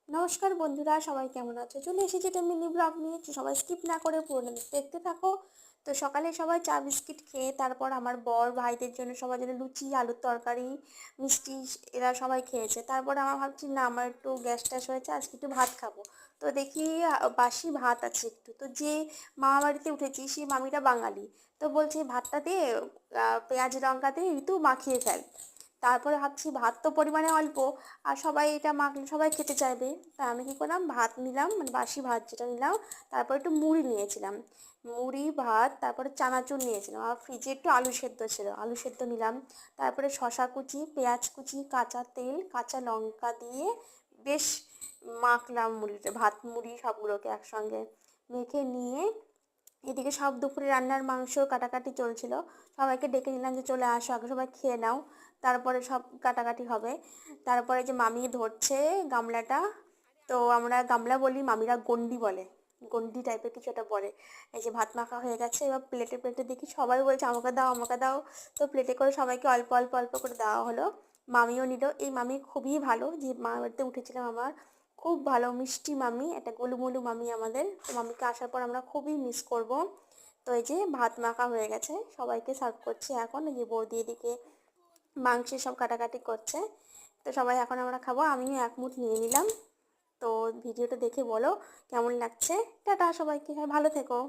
নমস্কার বন্ধুরা, সবাই কেমন আছো? চলে এসেছি একটা মিনি ব্লগ নিয়ে। সবাই স্কিপ না করে পুরো দেখতে থাকো। তো সকালে সবাই চা বিস্কিট খেয়ে তারপর আমার বর ভাইদের জন্য সবার জন্য লুচি, আলুর তরকারি, মিষ্টি এরা সবাই খেয়েছে। তারপর আমার ভাবছি না, আমার একটু গ্যাস ট্যাস হয়েছে, আজকে একটু ভাত খাবো। তো দেখি বাসি ভাত আছে একটু। তো যে মামা বাড়িতে উঠেছি সেই মামিটা বাঙালি, তো বলছে ভাতটা দিয়ে পেঁয়াজ লঙ্কা দিয়ে একটু মাখিয়ে ফেল। তারপরে ভাবছি ভাত তো পরিমাণে অল্প, আর সবাই এটা মাখলে সবাই খেতে চাইবে। তা আমি কী করলাম, ভাত নিলাম, মানে বাসি ভাত যেটা নিলাম, তারপর একটু মুড়ি নিয়েছিলাম, মুড়ি ভাত, তারপরে চানাচুর নিয়েছিলাম, আর ফ্রিজে একটু আলু সেদ্ধ ছিল, আলু সেদ্ধ নিলাম। তারপরে শশা কুচি, পেঁয়াজ কুচি, কাঁচা তেল, কাঁচা লঙ্কা দিয়ে বেশ মাখলাম মুড়িটা, ভাত মুড়ি সবগুলোকে একসঙ্গে মেখে নিয়ে এদিকে সব দুপুরে রান্নার মাংস কাটাকাটি চলছিল। সবাইকে ডেকে নিলাম যে চলে আসো, আগে সবাই খেয়ে নাও, তারপরে সব কাটাকাটি হবে। তারপরে যে মামি ধরছে গামলাটা, তো আমরা গামলা বলি, মামিরা গন্ডি বলে, গন্ডি টাইপের কিছু একটা বলে। এই যে ভাত মাখা হয়ে গেছে, এবার প্লেটে প্লেটে দেখি সবাই বলছে আমাকে দাও আমাকে দাও। তো প্লেটে করে সবাইকে অল্প অল্প অল্প করে দেওয়া হলো। মামিও নিল। এই মামি খুবই ভালো, যে মামার বাড়িতে উঠেছিলাম আমার, খুব ভালো মিষ্টি মামি, একটা গোলুমোলু মামি আমাদের। তো মামিকে আসার পর আমরা খুবই মিস করব। তো এই যে ভাত মাখা হয়ে গেছে, সবাইকে সার্ভ করছে এখন। এই যে বৌদি এদিকে মাংসের সব কাটাকাটি করছে। তো সবাই এখন আমরা খাবো, আমিও এক মুঠ নিয়ে নিলাম। তো ভিডিওটা দেখে বলো কেমন লাগছে। টাটা সবাইকে, ভালো থেকো।